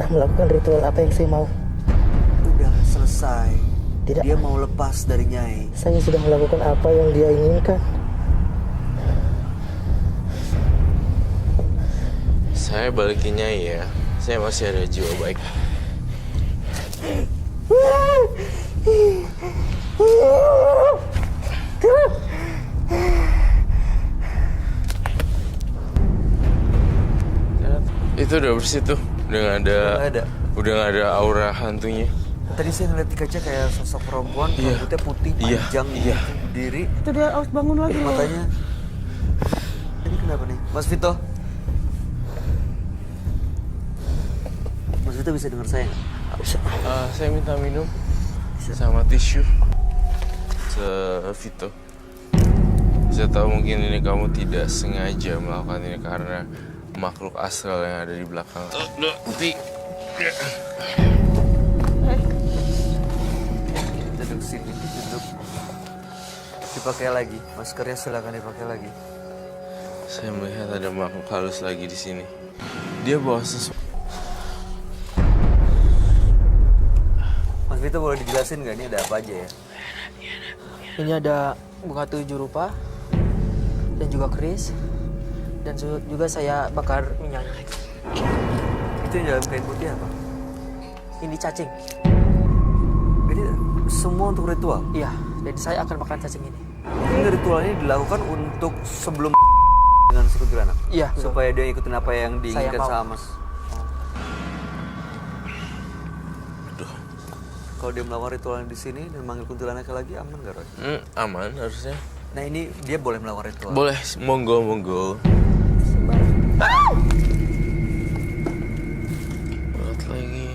pernah melakukan ritual apa yang saya mau. Udah selesai. Tidak. Dia mau lepas dari Nyai. Saya sudah melakukan apa yang dia inginkan. Saya balikin Nyai ya. Saya masih ada jiwa baik. Itu udah bersih tuh. Udah nggak ada aura hantunya. Tadi saya ngeliat di kaca kayak sosok perempuan, rambutnya putih, panjang, berdiri. Itu dia harus bangun lagi loh. Matanya. Ini kenapa nih? Mas Vito. Mas Vito bisa dengar saya nggak? Saya minta minum sama tisu. Vito. Saya tahu mungkin ini kamu tidak sengaja melakukan ini karena makhluk astral yang ada di belakang. Duduk sini, duduk. Dipakai lagi, maskernya silakan dipakai lagi. Saya melihat ada makhluk halus lagi di sini. Dia bawa sesuatu. Mas Vito boleh dijelasin nggak ini ada apa aja ya? Ini ada buka 7 rupa dan juga keris dan juga saya bakar minyak. Itu yang dalam kain putih apa? Ini cacing. Jadi semua untuk ritual? Iya, dan saya akan makan cacing ini. Ini ritual ini dilakukan untuk sebelum dengan si kuntilanak? Iya, betul. Supaya dia ikutin apa yang diinginkan Saya mau. sama Mas. Aduh. Kalau dia melakukan ritual di sini dan manggil kuntilanaknya lagi aman nggak, Roy? Aman harusnya. Nah ini dia boleh melakukan ritual? Boleh, monggo. Berat lagi.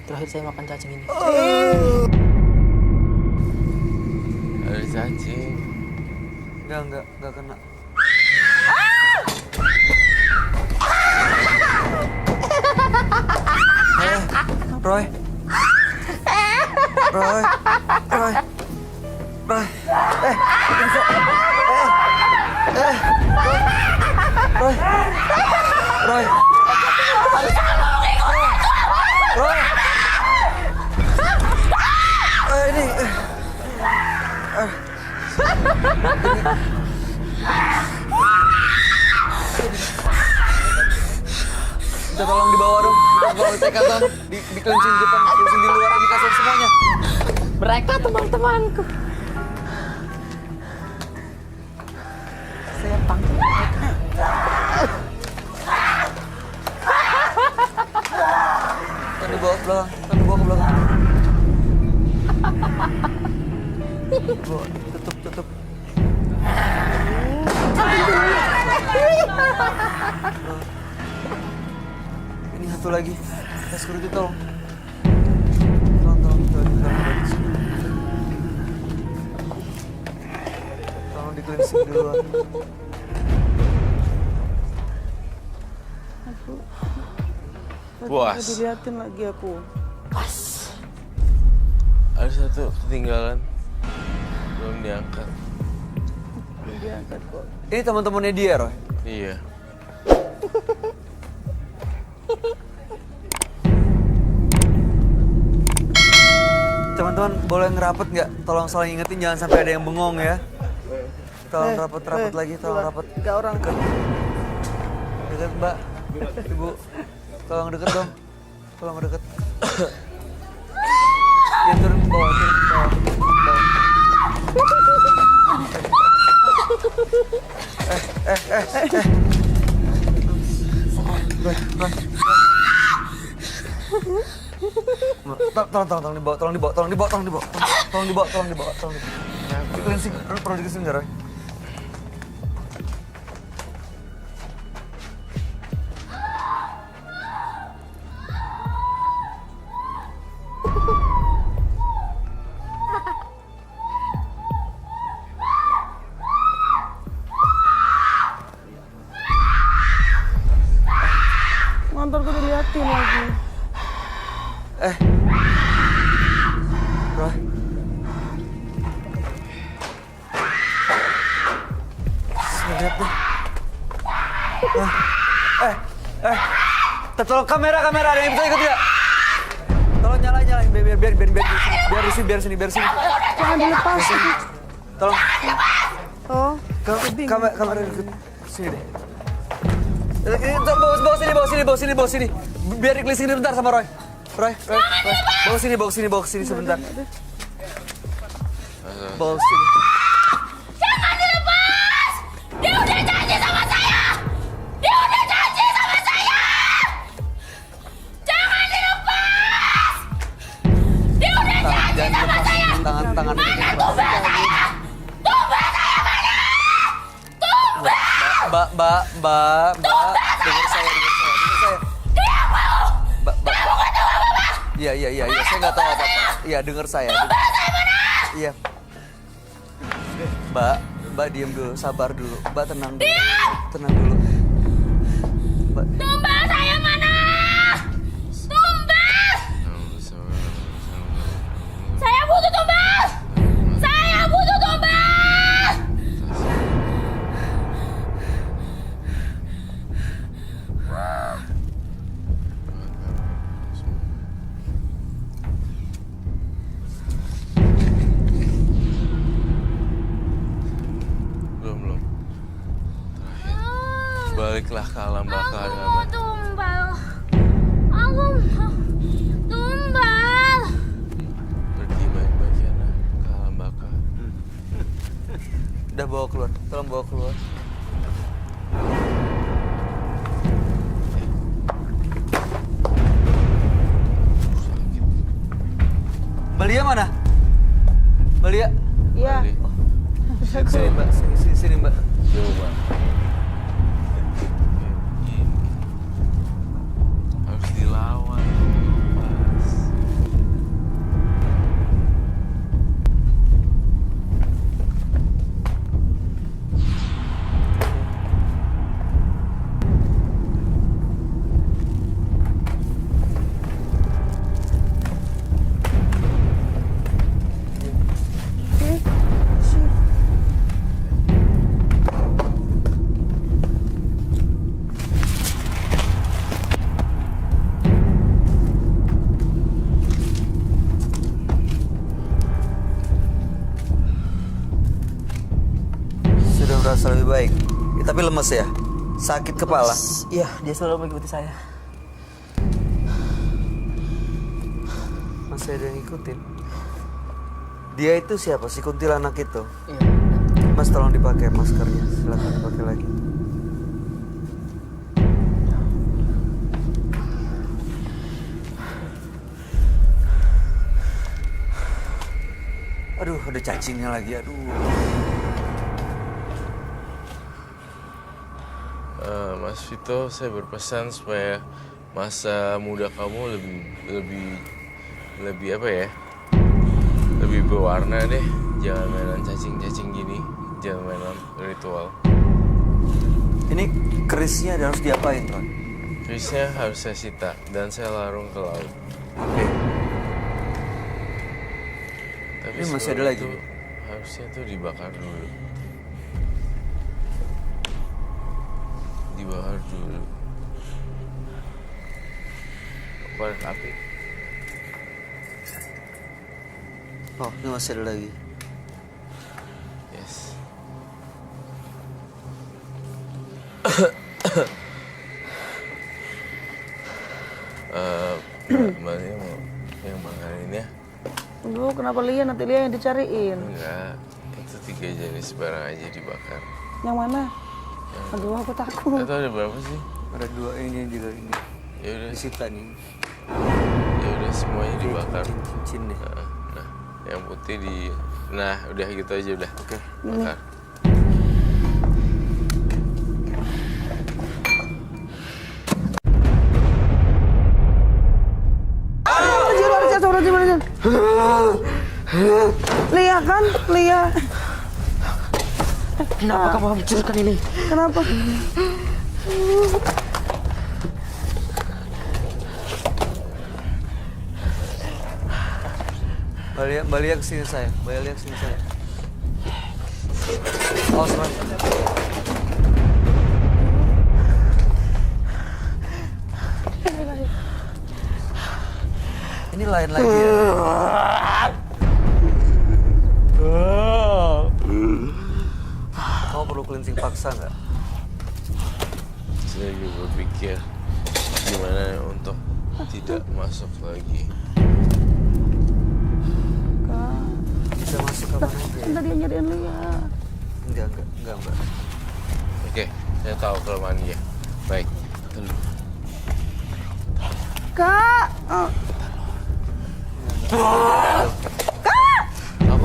Terakhir saya makan cacing ini. Ada cacing. Enggak kena. Roy. Minta tolong dibawa dong, bawa TK dong, di cleansing depan, cleansing di luar, di kasur semuanya. Mereka teman-temanku. Saya panggil mereka. Kan dibawa ke belakang, Bawa, tutup. Ini satu lagi, security tolong. Tolong di cleansing di luar. Puas. Dilihatin lagi aku. Ada satu ketinggalan. Belum diangkat. Diangkat kok. Ini teman-temannya dia, Roy. Iya. Teman-teman boleh ngerapet nggak? Tolong saling ingetin jangan sampai ada yang bengong ya. Tolong rapet lagi, tolong rapet. 3 orang. Deket Mbak, Ibu. Tolong deket dong. Tolong deket. Ya turun ke bawah, Tolong dibawa. Di cleansing, perlu di cleansing nggak, Roy? Ngantorku dilihatin lagi. Roy. lihat deh. Tolong kamera ada yang bisa ikut ya? Tolong nyalain biar sini. Jangan dilepas. Tolong. Oh, Kamera ikut sini deh. Bawa sini. Biar dikeliling sini bentar sama Roy. Roy. Bawa sini sebentar. Bawa sini. Jangan dilepas! Dia udah janji sama saya! Jangan dilepas! Dia udah janji sama saya! Tangan. Tumbal saya mana? Tumbal! Mbak. Dengar saya. Dia mau! Iya. Saya nggak tahu apa-apa. Iya, dengar saya. Tumbal saya mana? Iya. Mbak diam dulu, sabar dulu. Mbak tenang dulu. Diam! Tenang dulu. Mbak. Tumbal saya mana? Tumbal! Saya butuh tumbal! Belum. Terakhir. Baliklah ke alam baka Aku dengan mau tumbal. Aku mau tumbal. pergi baik-baik ya nak ke alam baka. Udah bawa keluar. Tolong bawa keluar. Sakit. Balia mana? Balia. iya. Balik. Sini Mbak. Sini Mbak. Coba. Ini harus dilawan. Pas. Oke. Sip. Sudah merasa lebih baik. Tapi lemes ya? Sakit kepala. Iya, dia selalu mengikuti saya. Masih ada yang ngikutin. Dia itu siapa? Si kuntilanak itu. Iya. Mas tolong dipakai maskernya. Silakan dipakai lagi. Aduh, ada cacingnya lagi. Aduh. Mas Vito, saya berpesan supaya masa muda kamu lebih apa ya? Lebih berwarna deh. Jangan mainan cacing-cacing gini. Jangan mainan ritual. Ini kerisnya harus diapain, Ron? Kerisnya harus saya sita dan saya larung ke laut. Oke. Tapi Ini masih sebelum ada lagi? itu, harusnya tuh dibakar dulu. Dibakar dulu. Korek api. Oh, ini masih ada lagi. Yes. Mbak mau yang bakarin ya? Tunggu, kenapa Lia? Nanti Lia yang dicariin. Enggak, itu 3 jenis barang aja dibakar. Yang mana? Aduh, aku takut. Itu ada berapa sih? Ada 2 ini juga ini. Ya udah, Disita nih. ya udah semuanya dibakar. Cincin deh. Nah, yang putih di, nah udah gitu aja udah. Oke. Bakar. Astagfirullahaladzim. Lia kan? Lia. Kenapa kamu hancurkan ini? Kenapa? Balik kesini saya. Balik kesini saya. Oh, sebentar. Ini lain lagi ya. Kamu perlu cleansing paksa nggak? Saya juga berpikir gimana untuk tidak masuk lagi. Kak, Bisa masuk kapan aja. kan tadi yang nyariin Lia. Enggak, Mbak. Oke, saya tahu kelemahan dia. Baik, telur. Kak,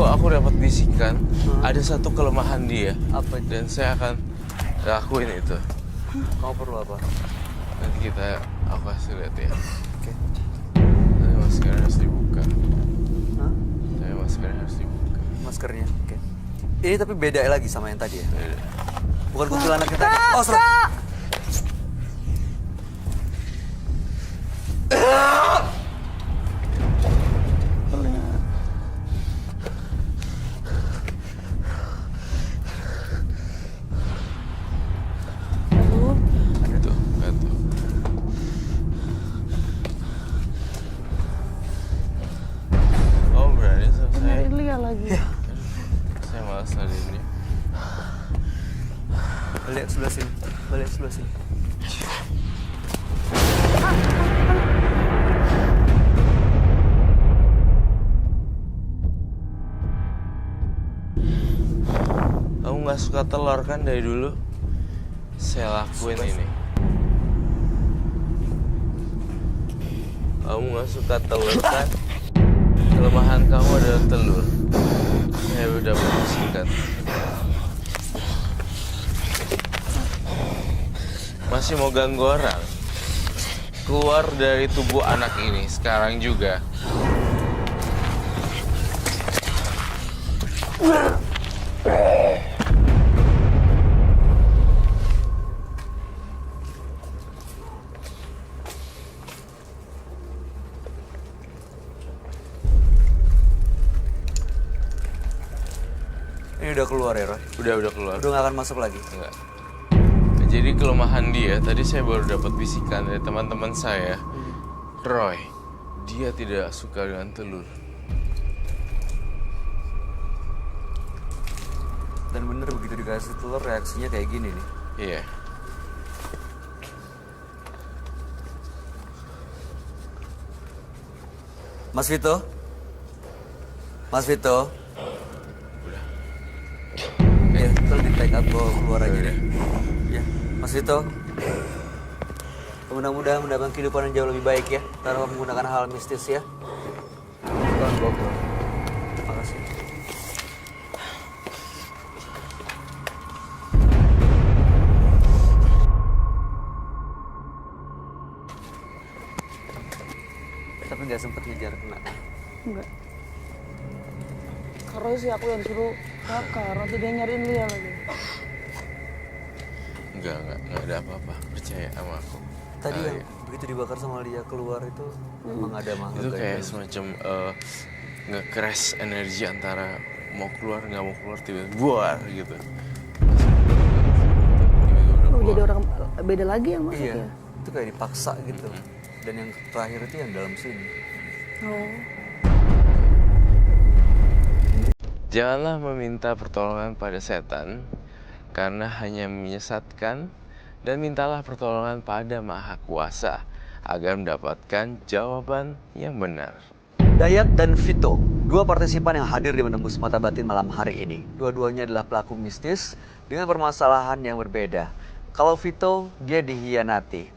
Aku dapat bisikan ada satu kelemahan dia. Apa itu? Dan saya akan lakuin itu. Kamu perlu apa? Nanti aku kasih lihat ya. Oke. Tapi maskernya harus dibuka. Hah? Tapi maskernya harus dibuka. Maskernya. Oke. Ini tapi beda lagi sama yang tadi ya? Beda. Bukan kuntilanak yang tadi. Oh, sorry. aduh, Tuh, lihat tuh. Oh, berani sama saya. nyariin Lia lagi. Saya malas hari ini. Balik sebelah sini. Balik sebelah sini. Kamu nggak suka telur kan dari dulu? Saya lakuin ini. Kamu nggak suka telur kan? Kelemahan kamu adalah telur. Saya udah membersihkan. Masih mau ganggu orang? Keluar dari tubuh anak ini sekarang juga. Ini udah keluar ya, Roy? Udah keluar. Udah nggak akan masuk lagi? Enggak. Jadi kelemahan dia, tadi saya baru dapat bisikan dari teman-teman saya. Roy, dia tidak suka dengan telur. Dan bener begitu dikasih telur reaksinya kayak gini nih. Iya. Mas Vito? Mas Vito? Ya, tolong di take up bawa keluar aja deh. Ya, Mas Vito. Mudah-mudahan mendapatkan kehidupan yang jauh lebih baik ya, tanpa menggunakan hal mistis ya. Tolong bawa keluar. Terima kasih. Tapi nggak sempet ngejar kena. Enggak. Karena sih aku yang suruh bakar, nanti dia nyariin Lia lagi. Enggak ada apa-apa. Percaya sama aku. Tadi yang begitu dibakar sama Lia keluar itu memang ada makhluk Itu gaib. kayak semacam nge-crash energi antara mau keluar nggak mau keluar tiba-tiba buar gitu. Tiba-tiba udah Oh, keluar. jadi orang beda lagi yang masuk Iya, ya? itu kayak dipaksa gitu. Dan yang terakhir itu yang dalam sini. Oh. Janganlah meminta pertolongan pada setan, karena hanya menyesatkan, dan mintalah pertolongan pada Maha Kuasa, agar mendapatkan jawaban yang benar. Dayat dan Vito, dua partisipan yang hadir di Menembus Mata Batin malam hari ini. Dua-duanya adalah pelaku mistis dengan permasalahan yang berbeda. Kalau Vito, dia dihianati.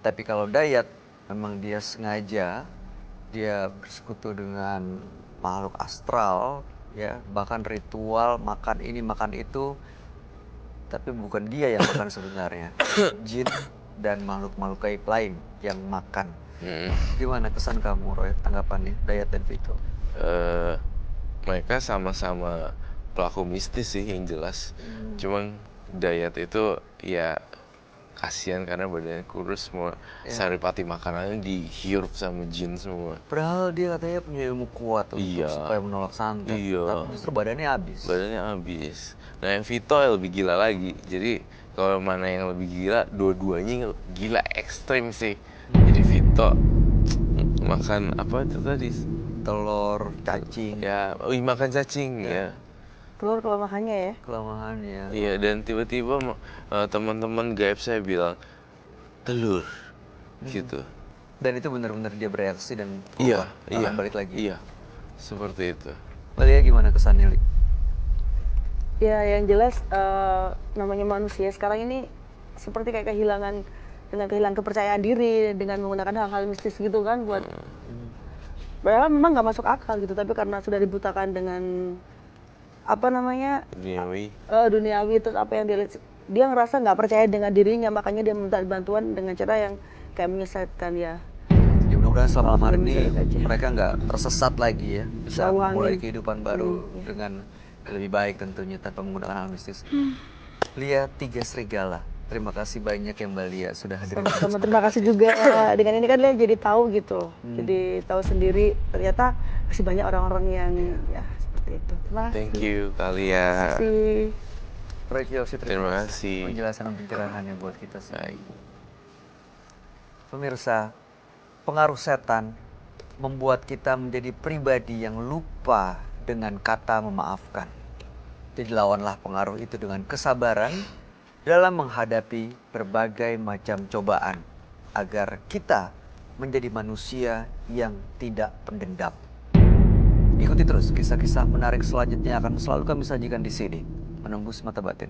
Tapi kalau Dayat, memang dia sengaja, dia bersekutu dengan makhluk astral, ya, bahkan ritual makan ini makan itu. Tapi bukan dia yang makan sebenarnya. Jin dan makhluk-makhluk gaib lain yang makan. Gimana kesan kamu, Roy, tanggapannya Dayat dan Vito? Mereka sama-sama pelaku mistis sih yang jelas. Cuman Dayat itu ya kasihan karena badannya kurus, semua saripati makanannya dihirup sama jin semua. Padahal dia katanya punya ilmu kuat tuh, Iya. supaya menolak santet. Iya. Tapi justru badannya habis. Badannya habis. Nah yang Vito yang lebih gila lagi. Jadi kalau mana yang lebih gila, dua-duanya gila ekstrim sih. Jadi Vito makan apa itu tadi? Telur, cacing, Ya, makan cacing ya. Telur kalau makannya ya. kelemahan ya. Iya, dan tiba-tiba teman-teman gaib saya bilang telur gitu. Dan itu benar-benar dia bereaksi dan Iya, nggak akan balik lagi. Iya. Seperti itu. Lia gimana kesannya, Li? Ya yang jelas namanya manusia sekarang ini seperti kayak kehilangan kepercayaan diri dengan menggunakan hal-hal mistis gitu kan buat padahal memang nggak masuk akal gitu, tapi karena sudah dibutakan dengan apa namanya Duniawi. duniawi, terus apa yang dia ngerasa nggak percaya dengan dirinya, makanya dia minta bantuan dengan cara yang kayak menyesatkan ya. Ya mudah-mudahan selama malam hari ini Mudah-mudahan aja. mereka nggak tersesat lagi ya. Bisa Bawangin. mulai kehidupan baru dengan lebih baik tentunya tanpa menggunakan hal mistis. Lia Tiga Serigala. Terima kasih banyak ya Mbak Lia sudah hadir. Sama terima kasih juga dengan ini kan dia jadi tahu gitu, jadi tahu sendiri ternyata masih banyak orang-orang yang ya seperti itu. Terima kasih. Thank you Kalia. Terima kasih. Terima kasih. Penjelasan dan pencerahannya buat kita semua. Baik. Pemirsa, pengaruh setan membuat kita menjadi pribadi yang lupa dengan kata memaafkan. Jadi lawanlah pengaruh itu dengan kesabaran dalam menghadapi berbagai macam cobaan agar kita menjadi manusia yang tidak pendendam. Ikuti terus kisah-kisah menarik selanjutnya akan selalu kami sajikan di sini, Menembus Mata Batin.